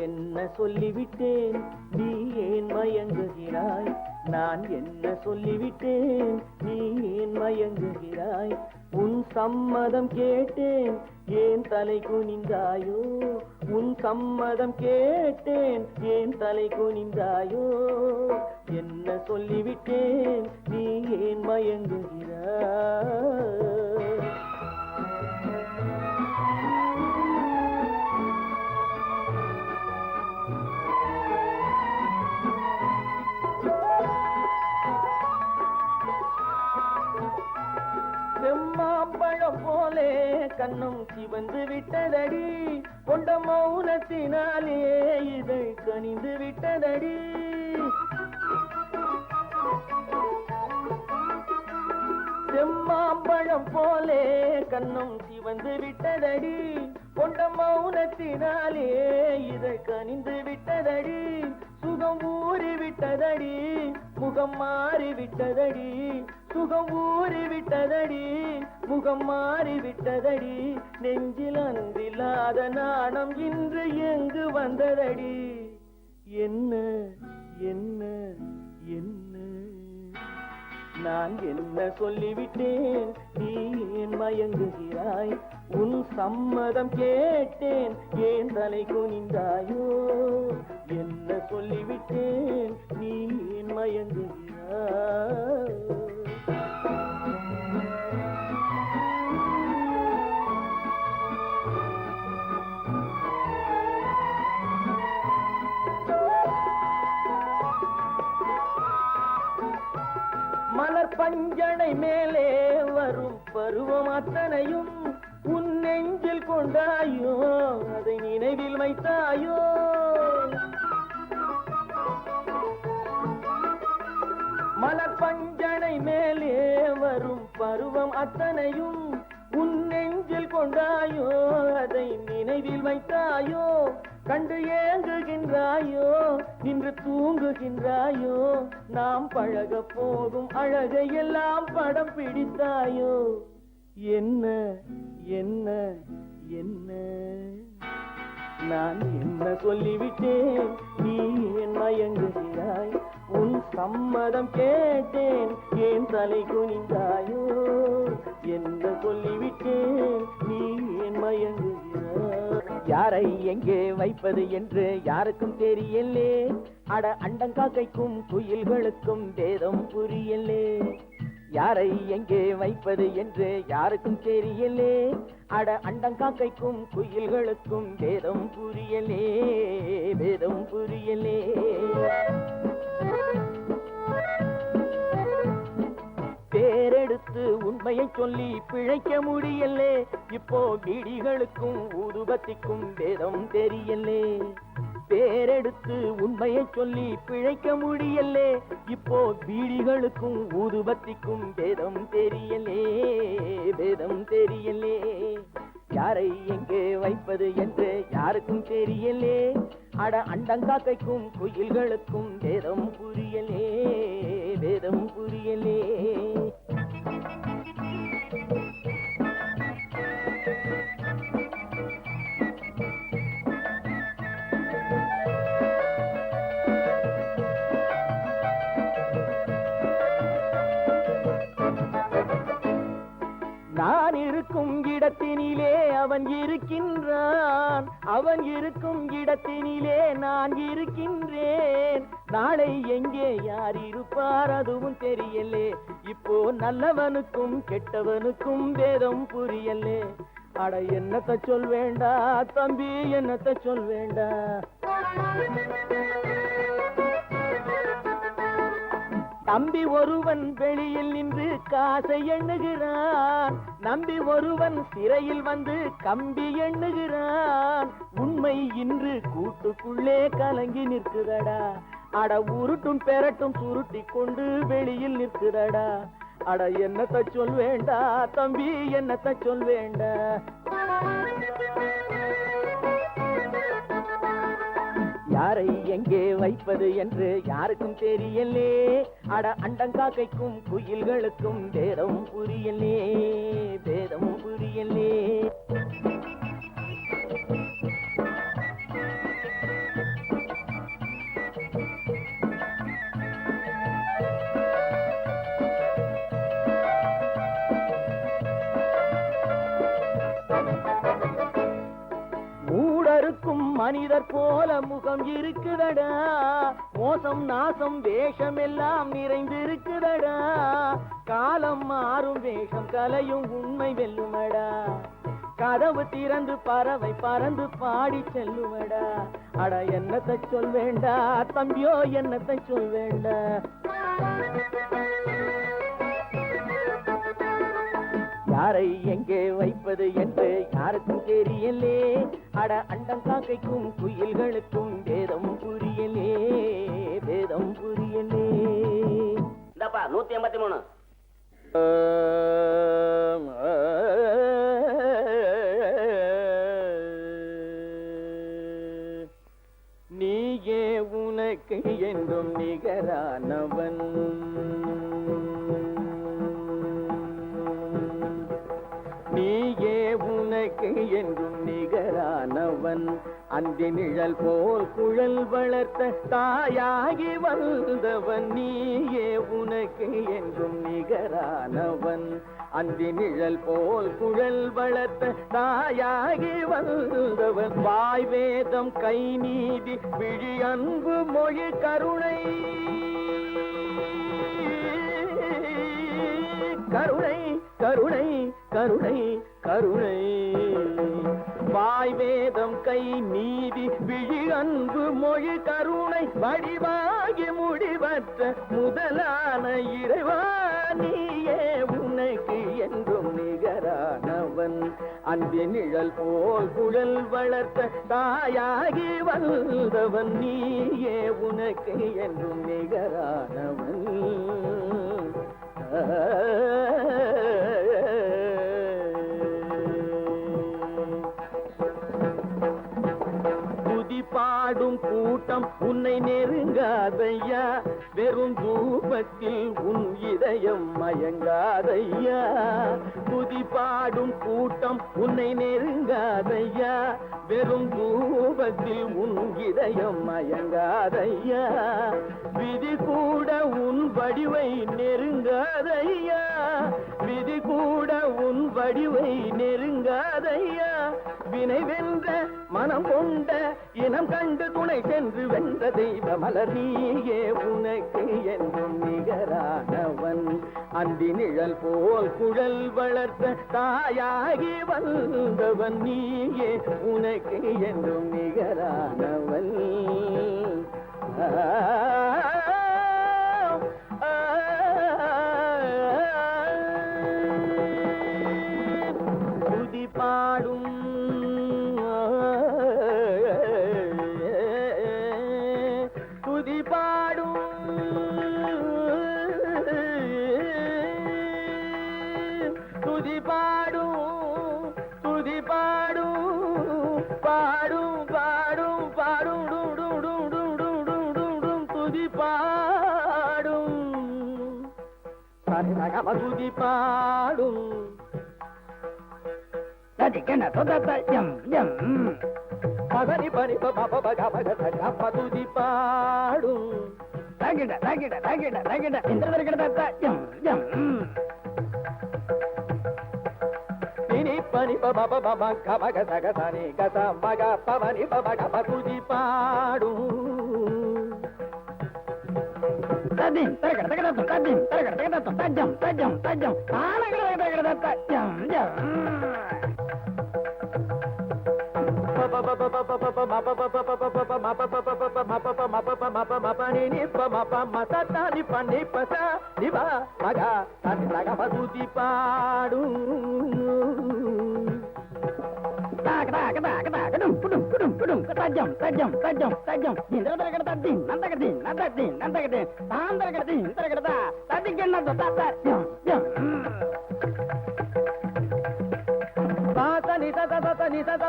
என்ன சொல்லிவிட்டேன், நீ ஏன் மயங்குகிறாய்? நான் என்ன சொல்லிவிட்டேன், நீ ஏன் மயங்குகிறாய்? உன் சம்மதம் கேட்டேன், ஏன் தலை குனிந்தாயோ? உன் சம்மதம் கேட்டேன், ஏன் தலை குனிந்தாயோ? என்ன சொல்லிவிட்டேன், நீ ஏன் மயங்குகிறாய்? செம்மாம்பழம் போலே கண்ணும் சிவந்து விட்டதடி, கொண்ட மௌனத்தினாலே இதை கனிந்து விட்டதடி. செம்மாம்பழம் போலே கண்ணும் சிவந்து விட்டதடி, கொண்ட மௌனத்தினாலே இதை கனிந்து விட்டதடி. சுகம் ஊறி விட்டதடி, முகம் மாறி விட்டதடி. சுகம் ஊறி விட்டதடி, முகம் மாறி விட்டதடி. நெஞ்சில் அன்றில்லாத நாணம் இன்று எங்கு வந்ததடி? என்ன என்ன என்ன நான் என்ன சொல்லிவிட்டேன், நீ ஏன் மயங்குகிறாய்? உன் சம்மதம் கேட்டேன், ஏன் தலை குனிந்தாயோ? என்ன சொல்லிவிட்டேன், நீ ஏன் மயங்குகிறாய்? மலர் பஞ்சனை மேலே வரும் பருவம் அத்தனையும் உன் நெஞ்சில் கொண்டாயோ? அதை நினைவில் வைத்தாயோ? மலர் பஞ்சனை மேலே வரும் பருவம் அத்தனையும் உன் நெஞ்சில் கொண்டாயோ? அதை நினைவில் வைத்தாயோ? கண்டு ஏங்குகின்றாயோ, நின்று தூங்குகின்றாயோ? நாம் பழக போகும் அழகை எல்லாம் படம் பிடித்தாயோ? என்ன என்ன என்ன நான் என்ன சொல்லிவிட்டேன், நீ ஏன் மயங்குகிறாய்? உன் சம்மதம் கேட்டேன், ஏன் தலை குனிந்தாயோ? என்ன சொல்லிவிட்டேன், நீ ஏன் மயங்குகிறாய்? யாரை எங்கே வைப்பது என்று யாருக்கும் தெரியலே. அட அண்டங்காக்கைக்கும் குயில்களுக்கும் வேதம் புரியலே. யாரை எங்கே வைப்பது என்று யாருக்கும் தெரியலே. அட அண்டங்காக்கைக்கும் குயில்களுக்கும் வேதம் புரியலே, வேதம் புரியலே. பேரெடுத்து உண்மையை சொல்லி பிழைக்க முடியலே. இப்போ பீடிகளுக்கும் ஊதுபத்திக்கும் வேதம் தெரியலே. பேரெடுத்து உண்மையை சொல்லி பிழைக்க முடியலே. இப்போ பீடிகளுக்கும் ஊதுபத்திக்கும் வேதம் தெரியலே, வேதம் தெரியலே. யாரை எங்கே வைப்பது என்று யாருக்கும் தெரியலே. அட அண்டங்காக்கைக்கும் குயில்களுக்கும் வேதம் புரியலே, வேதம் புரியலே. நான் இருக்கும் இடத்தினிலே அவன் இருக்கின்றான், அவன் இருக்கும் இடத்தினிலே நான் இருக்கின்றேன். நாளை எங்கே யார் இருப்பார் அதுவும் தெரியலே. இப்போ நல்லவனுக்கும் கெட்டவனுக்கும் வேதம் புரியலே. அட என்னத்த சொல் வேண்டா தம்பி, என்னத்த சொல் வேண்டா. தம்பி ஒருவன் வெளியில் நின்று காசை எண்ணுகிறான், நம்பி ஒருவன் சிறையில் வந்து கம்பி எண்ணுகிறான். உண்மை இன்று கூட்டுக்குள்ளே கலங்கி நிற்குதடா. அட உருட்டும் பெரட்டும் சுருட்டி கொண்டு வெளியில் நிற்குதடா. அட என்னத்த சொல் வேண்டா தம்பி, என்னத்த சொல் வேண்டா. யாரை எங்கே வைப்பது என்று யாருக்கும் தெரியலே. அட அண்டங்காக்கைக்கும் குயில்களுக்கும் வேதம் புரியலே, வேதம் புரியலே. வெறுக்கும் மனிதர் போல முகம் இருக்குதடா, மோசம் நாசம் வேஷம் எல்லாம் நிறைந்திருக்குதடா, காலம் மாறும் வேஷம் கலையும் உண்மை வெல்லுமடா, கதவு திறந்து பறவை பறந்து பாடி செல்லுமடா. அட என்னத்தை சொல் வேண்டா தம்பியோ, என்னத்தை சொல் வேண்டா. யாரை எங்கே வைப்பது என்று யாருக்கும் தெரியலே, அட அண்டம் காக்கைக்கும் குயில்களுக்கும் வேதம் புரியலே, வேதம் புரியலே. இந்தப்பா 183. நீயே உனக்கு என்றும் நிகரானவன், நீயே உனக்கு என்றும் நிகரானவன், அந்தி நிழல் போல் குழல் வளர்த்த தாயாகி வந்தவன், நீயே உனக்கு என்றும் நிகரானவன், அந்தி நிழல் போல் குழல் வளர்த்த தாயாகி வந்தவன், வாய் வேதம் கை நீதி விழி அன்பு மொழி கருணை, கருணை கருணை கருணை கருணை, வாய் வேதம் கை நீதி விழி அன்பு மொழி கருணை, வடிவாகி முடிவற்ற முதலான இறைவா, நீயே உனக்கு என்றும் நிகரானவன், அந்தி நிழல் போல் குழல் வளர்த்த தாயாகி வந்தவன், நீயே உனக்கு என்றும் நிகரானவன். துதி பாடும் கூட்டம் உன்னை நெருங்காதையா, வெறும் தூபத்தில் உன் இதயம் மயங்காதையா, துதி பாடும் கூட்டம் உன்னை நெருங்காதையா, வெறும் தூபத்தில் உன் இதயம் மயங்காதையா, விதி கூட உன் வடிவை நெருங்காதையா, விதி கூட உன் வடிவை நெருங்காதையா, வினை வென்ற மனம் கொண்ட இனம் கண்டு துணை சென்று வென்ற தெய்வ மலர், நீயே உனக்கு என்றும் நிகரானவன், அந்தி நிழல் போல் குழல் வளர்த்த தாயாகி வந்தவன், நீயே உனக்கு என்றும் நிகரானவன். துதி பாடும் துதி பாடும் துதி பாடும் துதி பாடும் பாடும் பாடும் பாடும் துதி பாடும் துதி பாடும் பகரி பரி பக துதி பாடும் தினி பனி பப பப கமக சகசனி கச மக பவனி பப கப துதி பாடும். தஜம் தஜம் தஜம் துதி பாடும்.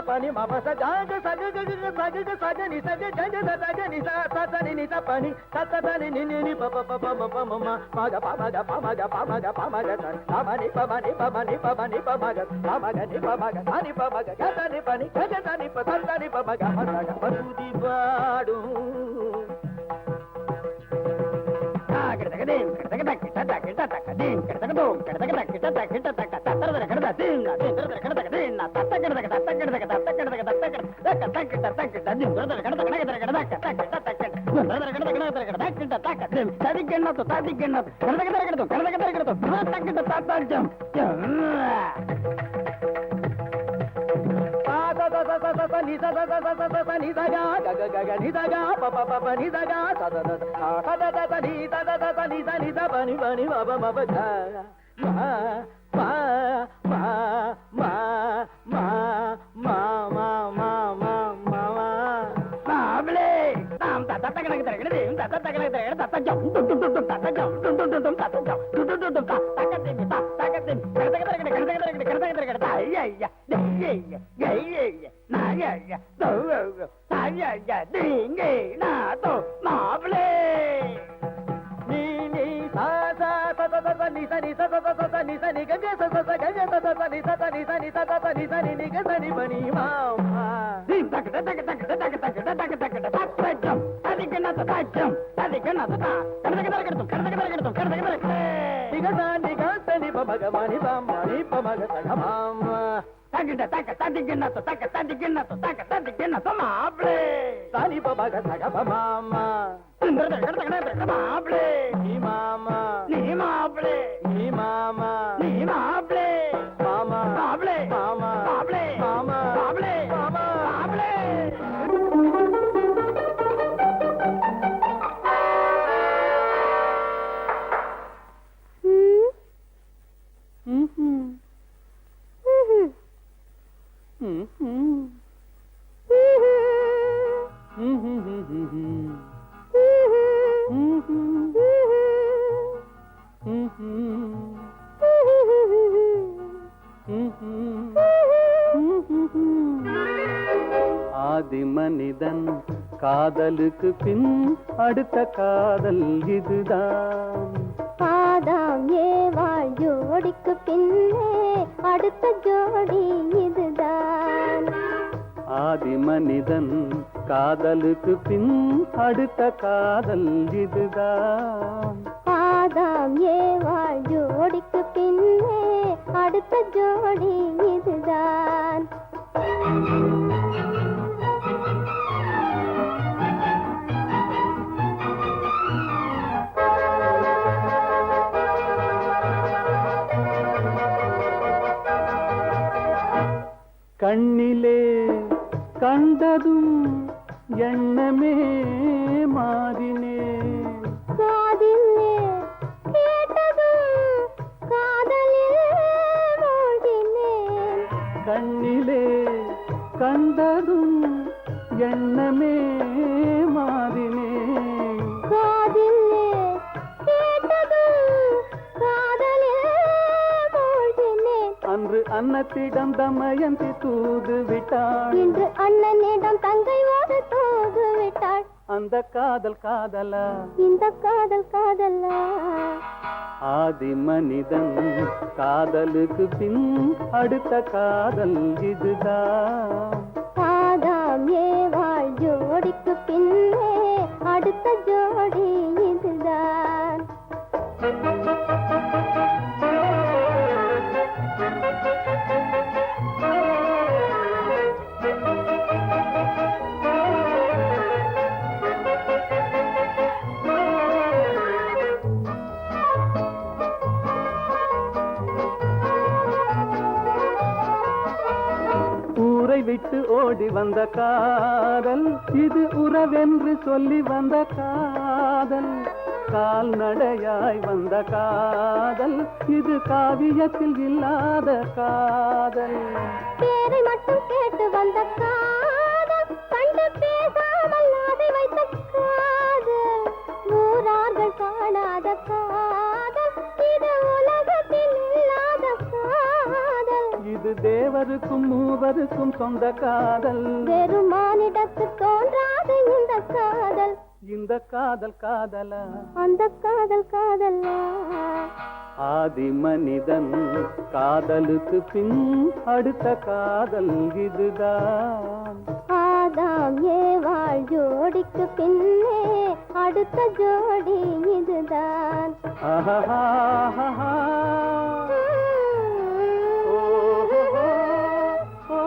pani mama sa ga ga sa ga ga ga sa ga ga sa ga ni sa ga ga ga sa ga ni sa sa sa ni sa pani sa sa sa ni ni pa pa pa pa pa ma ma ga pa ma ga pa ma ga pa ma ga pa ma ga sa ma ni pa ma ni pa ma ni pa ma ni pa ma ga pa ma ga ni pa ma ga sa ni pa ma ga ga sa ni pa ni ga ga sa ni pa sa ni pa ma ga ma ga pa tu di baadu ஆதி மனிதன் காதலுக்கு பின் அடுத்த காதல் இதுதான். ஆதாம் ஏவாள் ஜோடிக்கு பின்னே அடுத்த ஜோடி இதுதான். ஆதி மனிதன் காதலுக்கு பின் அடுத்த காதல் இதுதான். ஆதாம் ஏவாள் ஜோடிக்கு பின்னே அடுத்த ஜோடி இதுதான். கண்ணிலே கண்டதும் எண்ணமே மாறினே, காதிலே கேட்டதும் காதலில் மூழ்கினேன். கண்ணிலே கண்டதும் எண்ணமே மாறினே, காதிலே கேட்டதும் காதலில் மூழ்கினேன். அன்று அன்னத்திடம் தமயந்தி தூது விட்டாள், இன்று அண்ணனிடம் தங்கையோடு தூது விட்டாள். அந்த காதல் காதலா, இந்த காதல் காதலா. ஆதி மனிதன் காதலுக்கு பின் அடுத்த காதல் இதுதான். ஆதாம் ஏவாள் ஜோடிக்கு பின்னே அடுத்த ஜோடி இதுதான். ஊரை விட்டு ஓடி வந்த காதல் இது உறவென்று சொல்லி வந்த காதல். கால்நடையாய் வந்த காதல் இது காவியத்தில் இல்லாத காதல். பேரை மட்டும் கேட்டு வந்த காதல், கண்டு பேசாமல் அதை வைத்த காதல். ஊரார்கள் காணாத காதல், இது உலகத்தில் இல்லாத காதல். இது தேவருக்கும் மூவருக்கும் சொந்த காதல். வெறும் மானிடத்து தோன்றாது இந்த காதல். இந்த காதல் காதலா, அந்த காதல் காதலா. ஆதி மனிதன் காதலுக்கு பின் அடுத்த காதல் இதுதான். ஆதாம் ஏவாள் ஜோடிக்கு பின்னே அடுத்த ஜோடி இதுதான். ஆஹா ஓ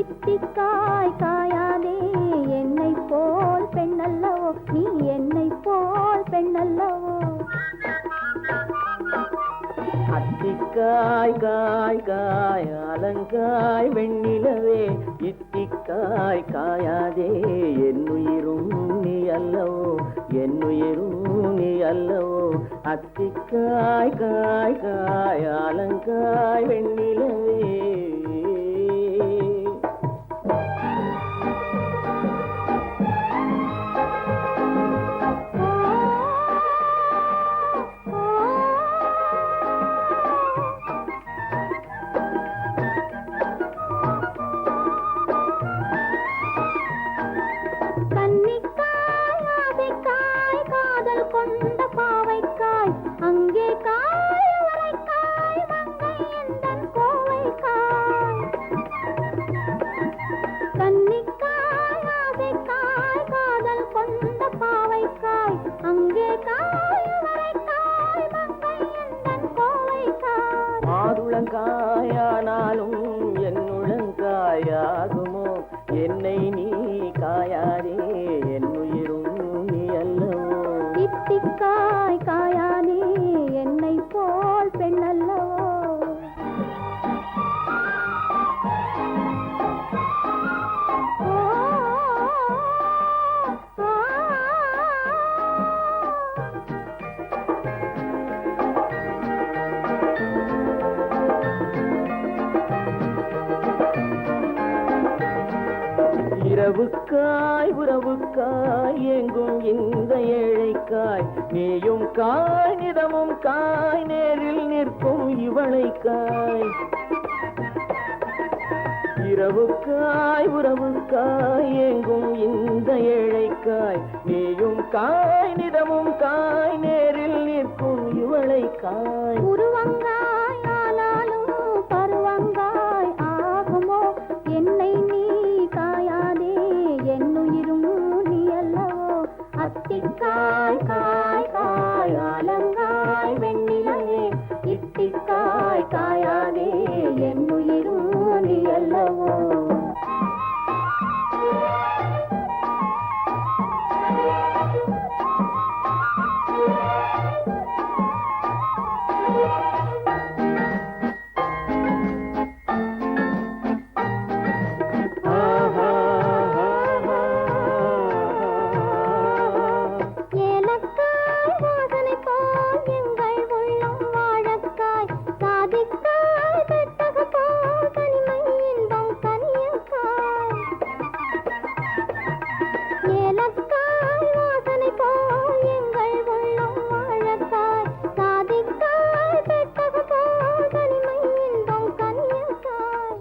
இத்திக்காய் காயாதே என்னை போல் பெண்ணல்லவோ நீ என்னை போல் பெண்ணல்லவோ அத்திக்காய் காய் காய் அலங்காய் வெண்ணிலவே இத்திக்காய் காயாதே என்னுயிரும் நீ அல்லவோ என்னுயிரும் நீ அல்லவோ அத்திக்காய் காய் காய் அலங்காய் வெண்ணிலவே கொண்ட பாவைக்காய் அங்கே காய் வரைக்காய் மங்கை எந்தன் கோவைக்காய் கன்னிக்காய் ஆசைக்காய் காதல் கொண்ட பாவைக்காய் அங்கே காய் வரைக்காய் மங்கை எந்தன் கோவைக்காய் மாதுளங்காயானாலும் என்னுளங்காயாகுமோ என்னை நீ காயாதே என்னுயிரும் நீ அல்லவோ இத்திக்காய் காயானே என்னை போல் பெண்ணல்லவோ இரவுக்காய் உறவுக்காய் எங்கும் இந்த ஏழைக்காய் நீயும் காய் நிதமும் காய் நேரில் நிற்கும் இவளைக்காய் இரவுக்காய் உறவுக்காய் எங்கும் இந்த ஏழைக்காய் நீயும் காய் நிதமும் காய் நேரில் நிற்கும் இவளைக்காய் உருவங்காய் ஆனாலும் பருவங்காய் ஆகுமோ என்னை நீ காயாதே என்னுயிரும் நீ அல்லவோ அத்திக்காய் காய் காய் அலங்காய் வெண்ணிலவே இத்திக்காய் காயாதே என்னுயிரும் நீ அல்லவோ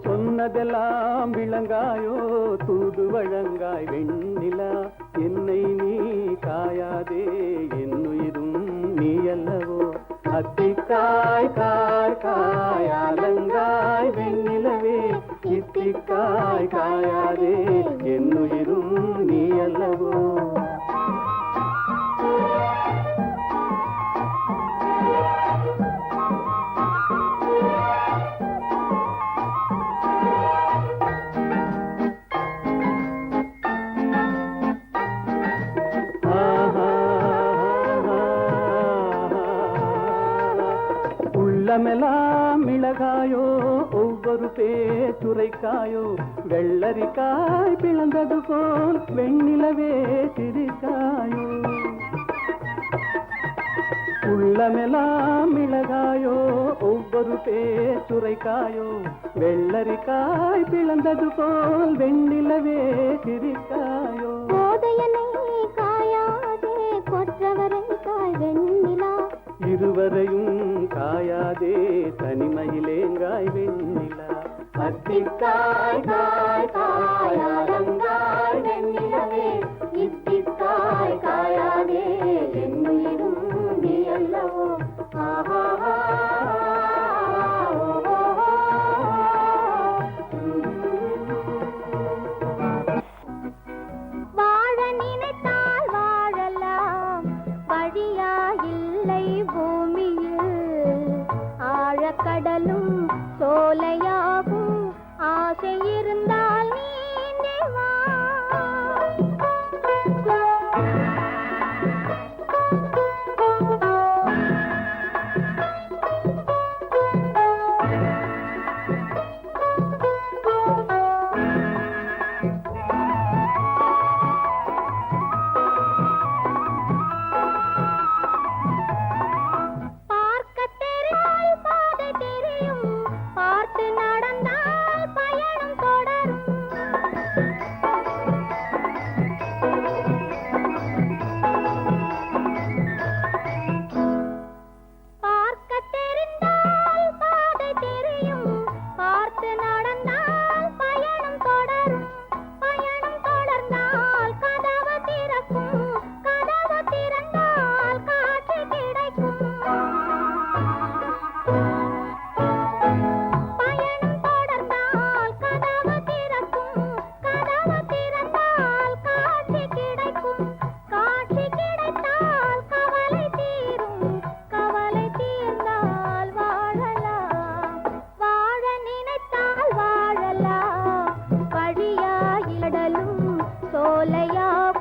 சொன்னதெல்லாம் விளங்காயோ தூது வழங்காய் வெண்ணிலா என்னை நீ காயாதே என்னுயிரும் நீ அல்லவோ அத்திக்காய் காய் காய் அலங்காய் வெண்ணிலவே இத்திக்காய் காயாதே என்னுயிரும் நீ அல்லவோ உள்ளமெல்லாம் மிளகாயோ ஒவ்வொரு பேச்சுரைக்காயோ வெள்ளரிக்காய் பிளந்தது போல் வெண்ணிலவே சிரிக்காயோ உள்ளமெல்லாம் மிளகாயோ ஒவ்வொரு பேச்சுரைக்காயோ வெள்ளரிக்காய் பிளந்தது போல் வெண்ணிலவே சிரிக்காயோ போதையனை காயாதே கொற்றவரை காய் வெண்ணிலா இருவரையும் காயாதே தனிமையிலேங்காய் வெண்ணிலா அத்திக்காய் காய் காய் அலங்காய் வெண்ணிலவே இத்திக்காய் காயாதே என்னுயிரும் நீ அல்லவோ வாழ நினைத்தால் வாழலாம் வழியா இல்லை பூமியில் ஆழக்கடலும் சோலையாகும் ஆசை இருந்த சோலையாவும்